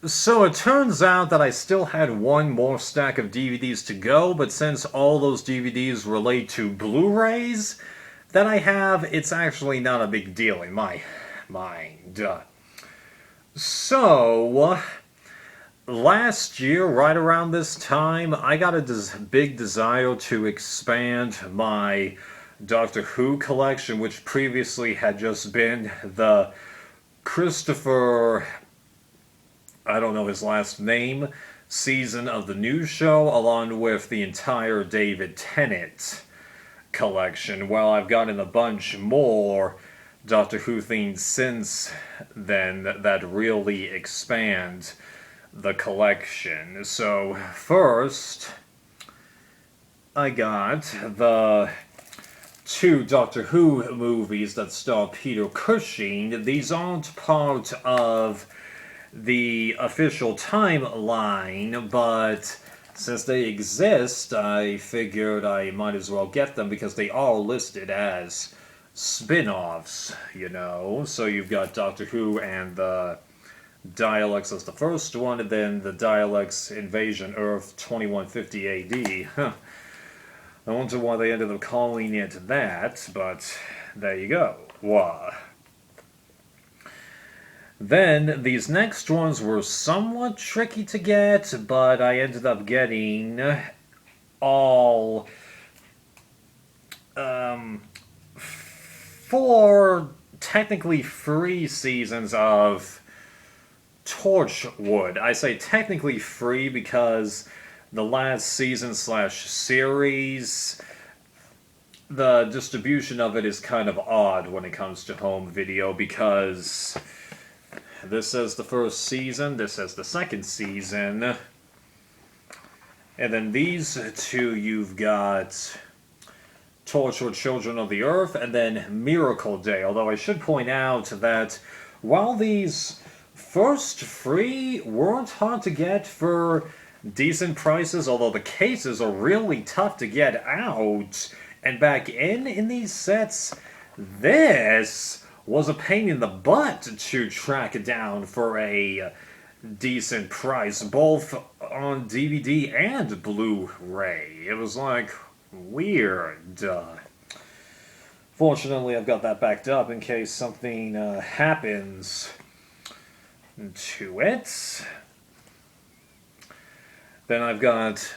So it turns out that I still had one more stack of DVDs to go, but since all those DVDs relate to Blu-rays that I have, it's actually not a big deal in my mind. So, last year, right around this time, I got a big desire to expand my Doctor Who collection, which previously had just been the Christopher, I don't know his last name, season of the news show, along with the entire David Tennant collection. Well, I've gotten a bunch more Doctor Who themes since then that really expand the collection. So, first, I got the two Doctor Who movies that star Peter Cushing. These aren't part of the official timeline, but since they exist, I figured I might as well get them because they are listed as spin-offs, you know. So you've got Doctor Who and the Dialects as the first one, and then the Dialects Invasion Earth 2150 AD. Huh. I wonder why they ended up calling it that, but there you go. Wow. Then these next ones were somewhat tricky to get, but I ended up getting all four technically free seasons of Torchwood. I say technically free because the last season slash series, the distribution of it is kind of odd when it comes to home video because this says the first season, this says the second season, and then these two you've got Torchwood Children of the Earth and then Miracle Day. Although I should point out that while these first free weren't hard to get for decent prices, although the cases are really tough to get out, and back in these sets, this was a pain in the butt to track down for a decent price, both on DVD and Blu-ray. It was like weird. Fortunately, I've got that backed up in case something happens to it. Then I've got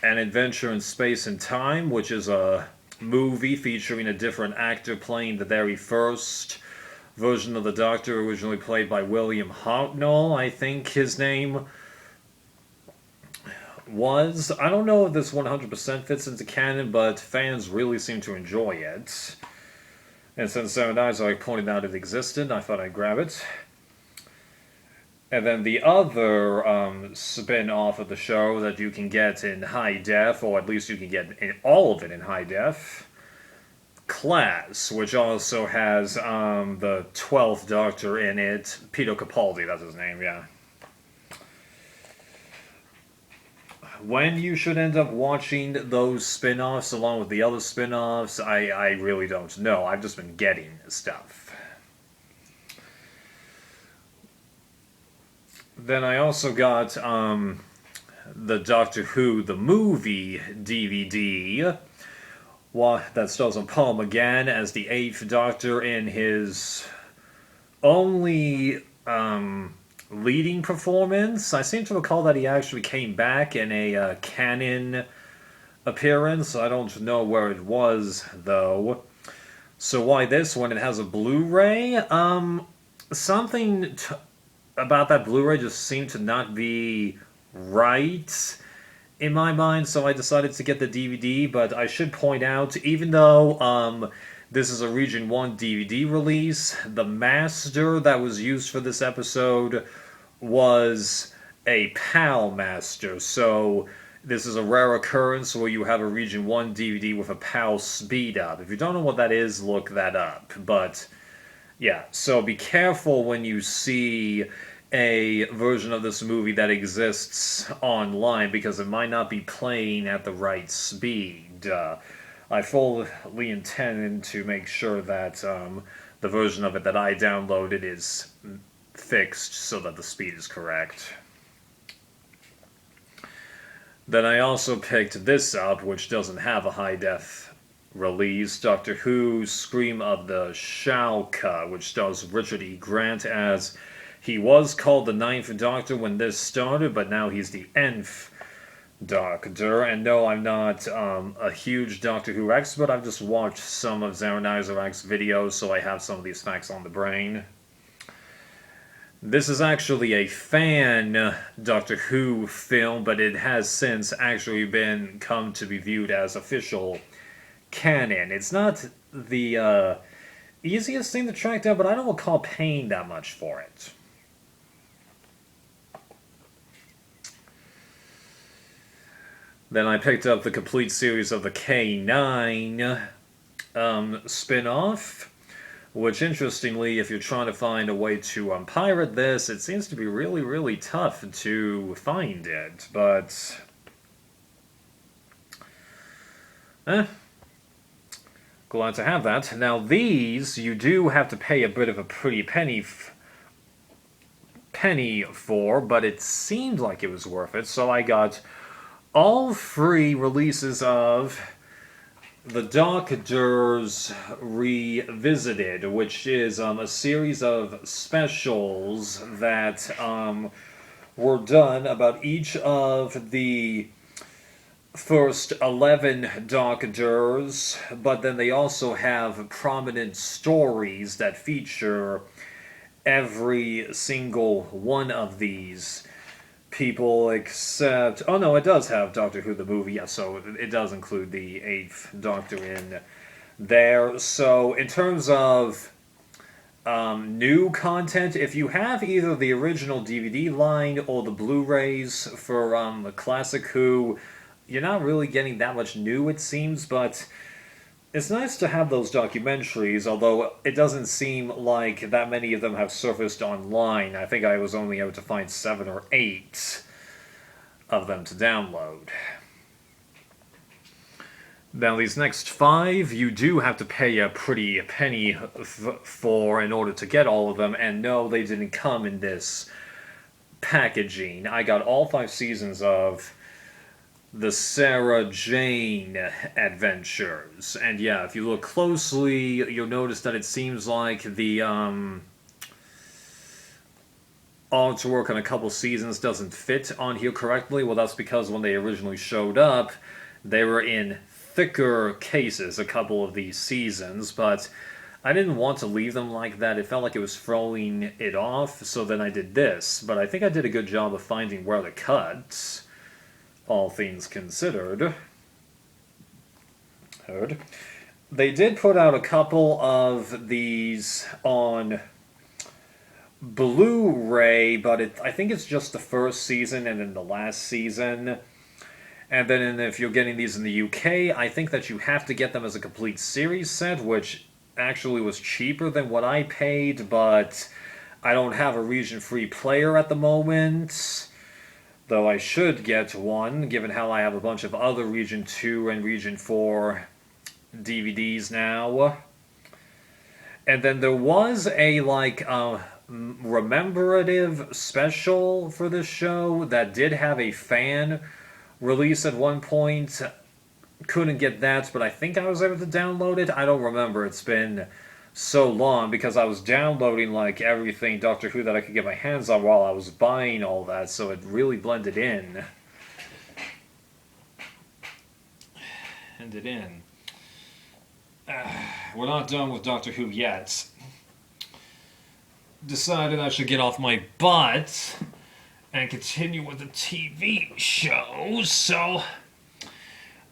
An Adventure in Space and Time, which is a movie featuring a different actor playing the very first version of the Doctor, originally played by William Hartnell, I think his name was. I don't know if this 100% fits into canon, but fans really seem to enjoy it. And since Seven Eyes already pointed out it existed, I thought I'd grab it. And then the other spin-off of the show that you can get in high def, or at least you can get all of it in high def, Class, which also has the 12th Doctor in it. Peter Capaldi, that's his name, yeah. When you should end up watching those spin-offs along with the other spin-offs, I really don't know. I've just been getting stuff. Then I also got the Doctor Who, the movie DVD, that stars on Paul McGann as the 8th Doctor in his only leading performance. I seem to recall that he actually came back in a canon appearance. I don't know where it was, though. So why this one? It has a Blu-ray? Something about that Blu-ray just seemed to not be right in my mind, so I decided to get the DVD, but I should point out, even though this is a Region 1 DVD release, the master that was used for this episode was a PAL master, so this is a rare occurrence where you have a Region 1 DVD with a PAL speed up. If you don't know what that is, look that up, but yeah, so be careful when you see a version of this movie that exists online because it might not be playing at the right speed. I fully intend to make sure that the version of it that I downloaded is fixed so that the speed is correct. Then I also picked this up, which doesn't have a high-def release, Doctor Who Scream of the Shalka, which stars Richard E. Grant as he was called the Ninth Doctor when this started, but now he's the Nth Doctor. And no, I'm not a huge Doctor Who expert. I've just watched some of Zaranizarac's videos, so I have some of these facts on the brain. This is actually a fan Doctor Who film, but it has since actually come to be viewed as official canon. It's not the easiest thing to track down, but I don't recall paying that much for it. Then I picked up the complete series of the K9 spin-off, which, interestingly, if you're trying to find a way to pirate this, it seems to be really, really tough to find it, but glad to have that. Now, these, you do have to pay a bit of a pretty penny for, but it seemed like it was worth it, so I got all 3 releases of The Doctors Revisited, which is a series of specials that were done about each of the first 11 Doctors, but then they also have prominent stories that feature every single one of these people, except... Oh no, it does have Doctor Who the movie, yeah, so it does include the 8th Doctor in there. So, in terms of new content, if you have either the original DVD line or the Blu-rays for Classic Who, you're not really getting that much new, it seems, but it's nice to have those documentaries, although it doesn't seem like that many of them have surfaced online. I think I was only able to find 7 or 8 of them to download. Now, these next 5, you do have to pay a pretty penny for in order to get all of them, and no, they didn't come in this packaging. I got all 5 seasons of the Sarah Jane adventures. And yeah, if you look closely, you'll notice that it seems like the artwork on a couple seasons doesn't fit on here correctly. Well, that's because when they originally showed up, they were in thicker cases, a couple of these seasons, but I didn't want to leave them like that. It felt like it was throwing it off, so then I did this. But I think I did a good job of finding where to cut, all things considered. They did put out a couple of these on Blu-ray, but I think it's just the first season and then the last season. And then if you're getting these in the UK, I think that you have to get them as a complete series set, which actually was cheaper than what I paid, but I don't have a region-free player at the moment. Though I should get one, given how I have a bunch of other Region 2 and Region 4 DVDs now. And then there was a, rememorative special for this show that did have a fan release at one point. Couldn't get that, but I think I was able to download it. I don't remember. It's been so long because I was downloading everything Doctor Who that I could get my hands on while I was buying all that, so it really blended in. We're not done with Doctor Who yet. Decided I should get off my butt and continue with the TV shows, so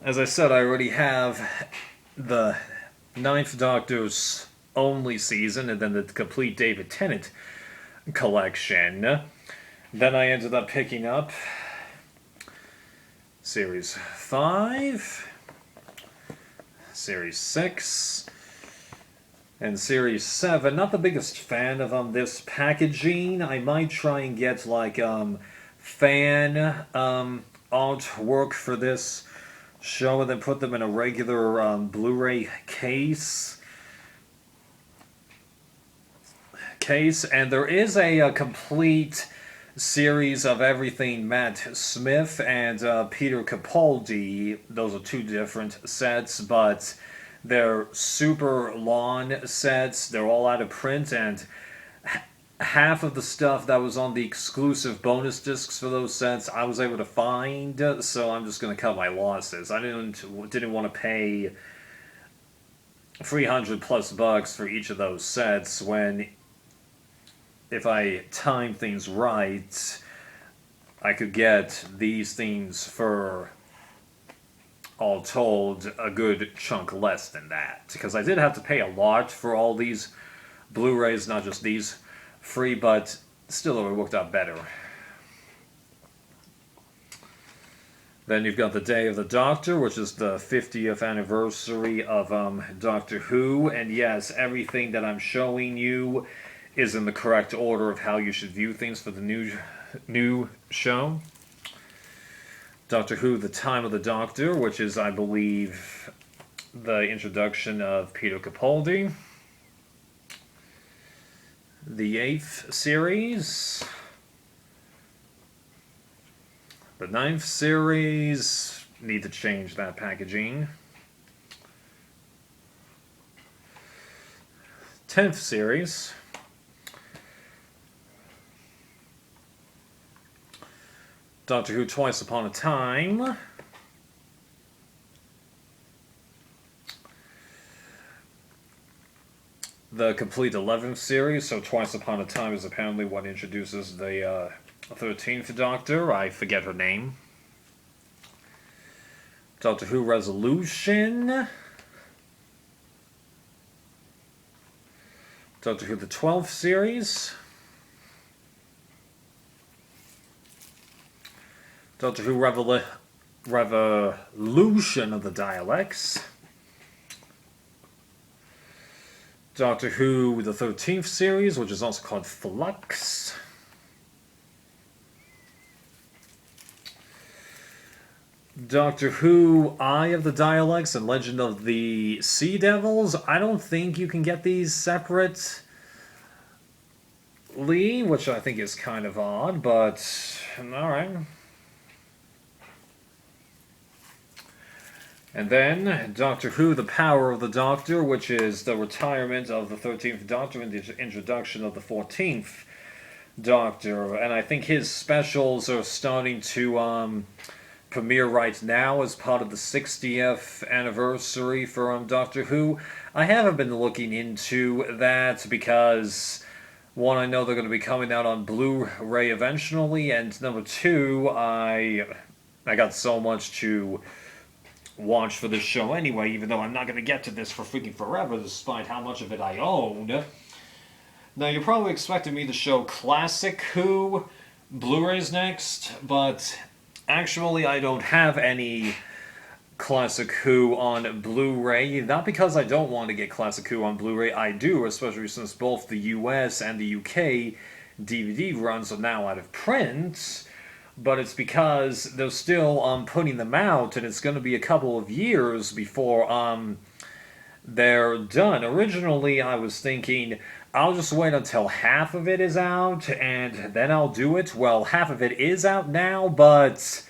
as I said, I already have the 9th Doctor's only season, and then the complete David Tennant collection. Then I ended up picking up Series 5, Series 6, and Series 7. Not the biggest fan of this packaging. I might try and get fan artwork for this show and then put them in a regular Blu-ray case. case, and there is a complete series of everything Matt Smith and Peter Capaldi. Those are two different sets, but they're super long sets. They're all out of print, and half of the stuff that was on the exclusive bonus discs for those sets I was able to find, so I'm just going to cut my losses. I didn't want to pay 300 plus bucks for each of those sets when, if I time things right, I could get these things for, all told, a good chunk less than that. Because I did have to pay a lot for all these Blu-rays, not just these free, but still it worked out better. Then you've got the Day of the Doctor, which is the 50th anniversary of Doctor Who, and yes, everything that I'm showing you is in the correct order of how you should view things for the new show. Doctor Who, The Time of the Doctor, which is, I believe, the introduction of Peter Capaldi. The 8th series. The 9th series, need to change that packaging. 10th series. Doctor Who Twice Upon a Time. The complete 11th series, so Twice Upon a Time is apparently what introduces the 13th Doctor. I forget her name. Doctor Who Resolution. Doctor Who the 12th series. Doctor Who Revolution of the Dialects. Doctor Who the 13th series, which is also called Flux. Doctor Who Eye of the Dialects and Legend of the Sea Devils. I don't think you can get these separately, which I think is kind of odd, but alright. And then, Doctor Who, The Power of the Doctor, which is the retirement of the 13th Doctor and the introduction of the 14th Doctor. And I think his specials are starting to premiere right now as part of the 60th anniversary for Doctor Who. I haven't been looking into that because, one, I know they're going to be coming out on Blu-ray eventually, and number two, I got so much to watch for this show anyway, even though I'm not going to get to this for freaking forever, despite how much of it I own. Now, you're probably expecting me to show Classic Who Blu-rays next, but actually I don't have any Classic Who on Blu-ray. Not because I don't want to get Classic Who on Blu-ray, I do, especially since both the US and the UK DVD runs are now out of print. But it's because they're still putting them out, and it's going to be a couple of years before they're done. Originally, I was thinking, I'll just wait until half of it is out, and then I'll do it. Well, half of it is out now, but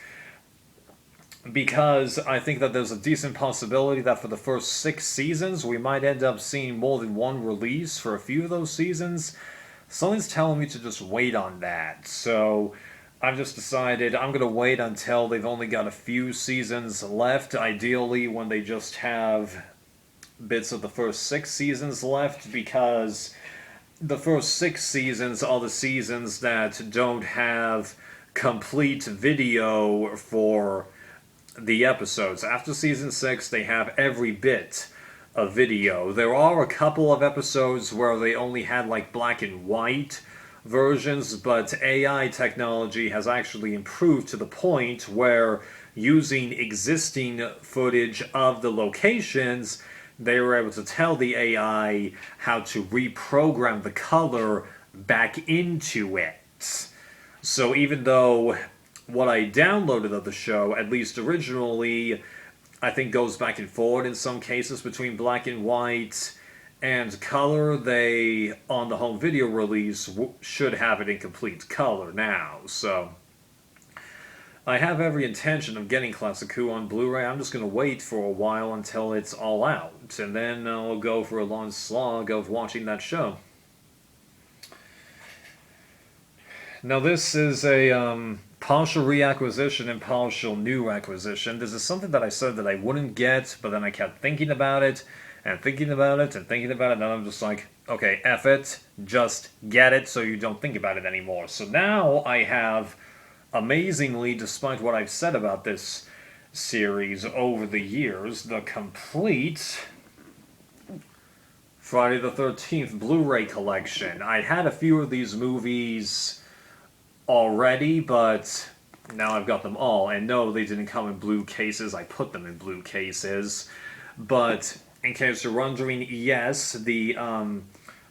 because I think that there's a decent possibility that for the first 6 seasons, we might end up seeing more than one release for a few of those seasons, something's telling me to just wait on that. So I've just decided I'm going to wait until they've only got a few seasons left, ideally when they just have bits of the first 6 seasons left, because the first 6 seasons are the seasons that don't have complete video for the episodes. After season 6, they have every bit of video. There are a couple of episodes where they only had like black and white versions, but AI technology has actually improved to the point where, using existing footage of the locations, they were able to tell the AI how to reprogram the color back into it. So even though what I downloaded of the show, at least originally, I think goes back and forth in some cases between black and white And color, they, on the home video release, should have it in complete color now. So I have every intention of getting Classic Who on Blu-ray. I'm just going to wait for a while until it's all out, and then I'll go for a long slog of watching that show. Now this is a partial reacquisition and partial new acquisition. This is something that I said that I wouldn't get, but then I kept thinking about it, and thinking about it, and thinking about it, and I'm just like, okay, F it, just get it so you don't think about it anymore. So now I have, amazingly, despite what I've said about this series over the years, the complete Friday the 13th Blu-ray collection. I had a few of these movies already, but now I've got them all. And no, they didn't come in blue cases. I put them in blue cases. But in case you're wondering, yes, the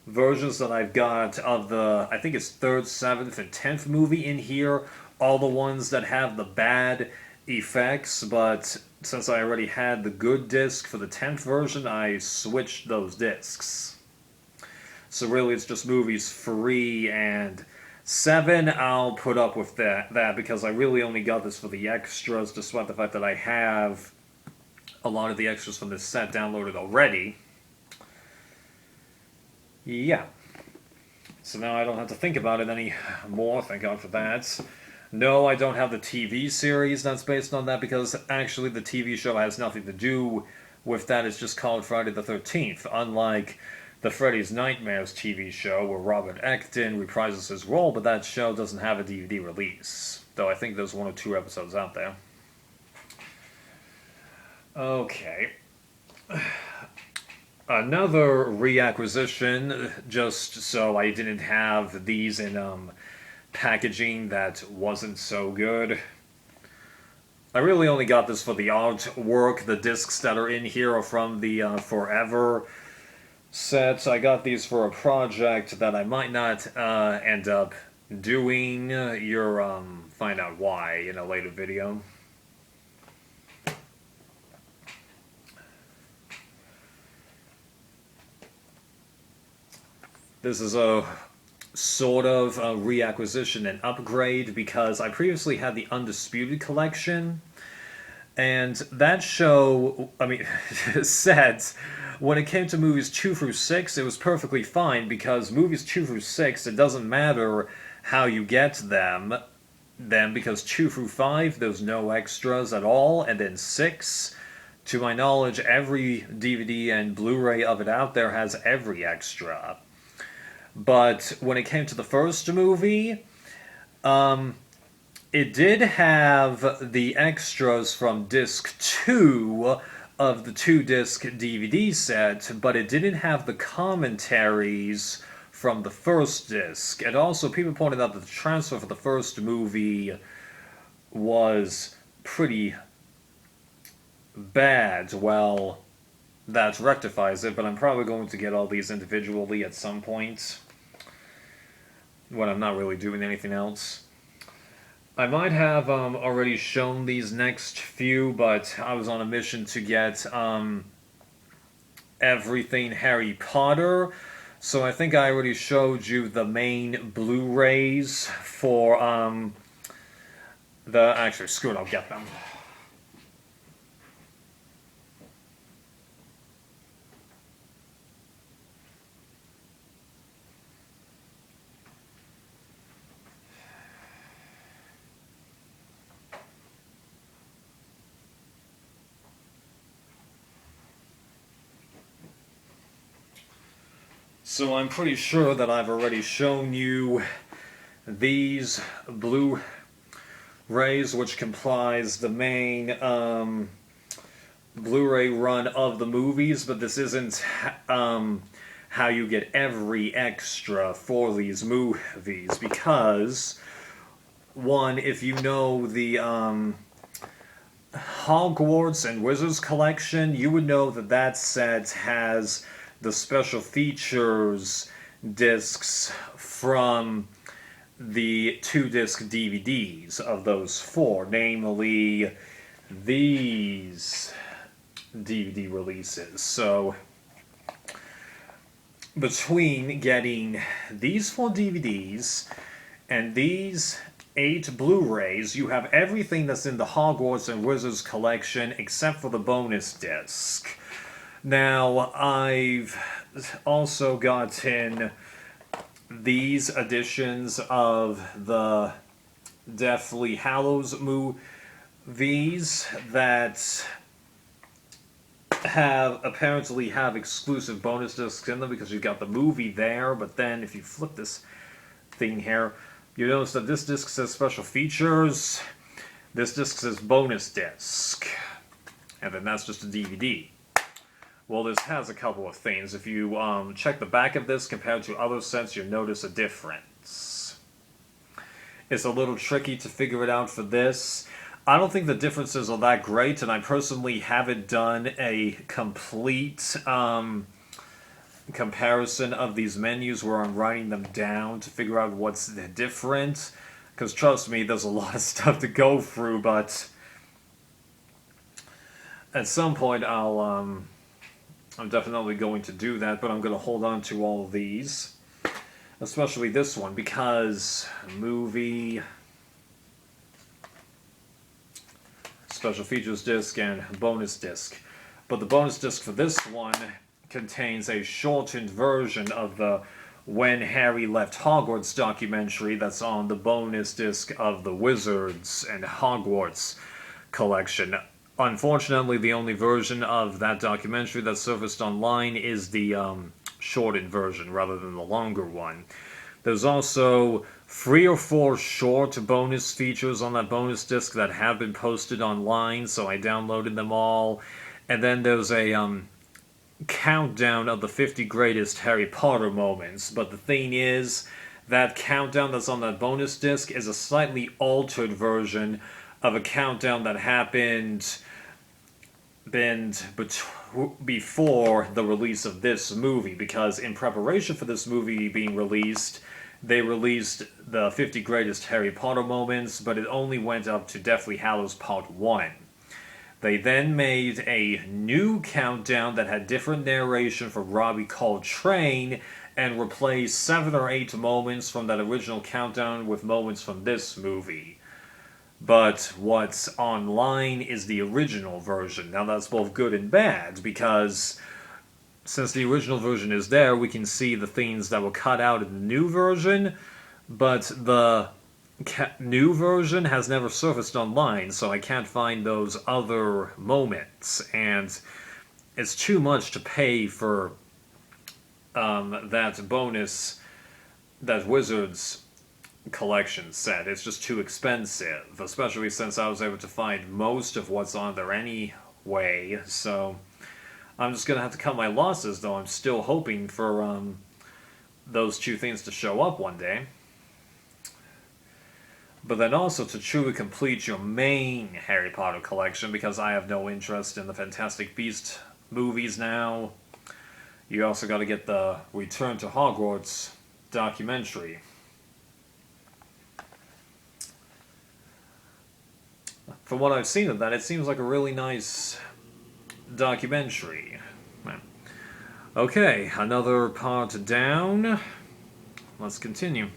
versions that I've got of the, I think it's 3rd, 7th, and 10th movie in here, all the ones that have the bad effects, but since I already had the good disc for the 10th version, I switched those discs. So really it's just movies 3 and 7, I'll put up with that because I really only got this for the extras, despite the fact that I have a lot of the extras from this set downloaded already. Yeah. So now I don't have to think about it anymore, thank God for that. No, I don't have the TV series that's based on that because actually the TV show has nothing to do with that. It's just called Friday the 13th, unlike the Freddy's Nightmares TV show where Robert Acton reprises his role, but that show doesn't have a DVD release, though I think there's 1 or 2 episodes out there. Okay. Another reacquisition, just so I didn't have these in packaging that wasn't so good. I really only got this for the artwork. The discs that are in here are from the Forever sets. I got these for a project that I might not end up doing. You'll find out why in a later video. This is a sort of a reacquisition and upgrade because I previously had the Undisputed collection, and that show, I mean, sets, when it came to movies 2 through 6, it was perfectly fine because movies 2 through 6, it doesn't matter how you get them, because 2 through 5, there's no extras at all, and then 6, to my knowledge, every DVD and Blu-ray of it out there has every extra. But when it came to the first movie, it did have the extras from disc 2 of the 2-disc DVD set, but it didn't have the commentaries from the first disc. And also, people pointed out that the transfer for the first movie was pretty bad. Well, that rectifies it, but I'm probably going to get all these individually at some point when I'm not really doing anything else. I might have already shown these next few, but I was on a mission to get everything Harry Potter, so I think I already showed you the main Blu-rays for actually, screw it, I'll get them. So I'm pretty sure that I've already shown you these Blu-rays, which comprise the main Blu-ray run of the movies, but this isn't how you get every extra for these movies, because, one, if you know the Hogwarts and Wizards collection, you would know that that set has the special features discs from the 2-disc DVDs of those 4, namely these DVD releases. So between getting these 4 DVDs and these 8 Blu-rays, you have everything that's in the Hogwarts and Wizards collection except for the bonus disc. Now, I've also gotten these editions of the Deathly Hallows movies that apparently have exclusive bonus discs in them because you've got the movie there, but then if you flip this thing here, you notice that this disc says special features, this disc says bonus disc, and then that's just a DVD. Well, this has a couple of things. If you check the back of this compared to other sets, you'll notice a difference. It's a little tricky to figure it out for this. I don't think the differences are that great, and I personally haven't done a complete comparison of these menus where I'm writing them down to figure out what's different. Because trust me, there's a lot of stuff to go through, but at some point I'm definitely going to do that, but I'm going to hold on to all of these. Especially this one, because movie, special features disc, and bonus disc. But the bonus disc for this one contains a shortened version of the When Harry Left Hogwarts documentary that's on the bonus disc of the Wizards and Hogwarts collection. Unfortunately, the only version of that documentary that's surfaced online is the shortened version rather than the longer one. There's also 3 or 4 short bonus features on that bonus disc that have been posted online, so I downloaded them all. And then there's a countdown of the 50 greatest Harry Potter moments. But the thing is, that countdown that's on that bonus disc is a slightly altered version of a countdown that happened before the release of this movie, because in preparation for this movie being released, they released the 50 greatest Harry Potter moments, but it only went up to Deathly Hallows Part 1. They then made a new countdown that had different narration from Robbie Coltrane and replaced 7 or 8 moments from that original countdown with moments from this movie. But what's online is the original version. Now that's both good and bad, because since the original version is there, we can see the things that were cut out in the new version, but the new version has never surfaced online, so I can't find those other moments, and it's too much to pay for that bonus, that Wizards collection set. It's just too expensive, especially since I was able to find most of what's on there anyway, so I'm just gonna have to cut my losses, though I'm still hoping for those 2 things to show up one day. But then also to truly complete your main Harry Potter collection, because I have no interest in the Fantastic Beasts movies now, you also got to get the Return to Hogwarts documentary. From what I've seen of that, it seems like a really nice documentary. Okay, another part down. Let's continue.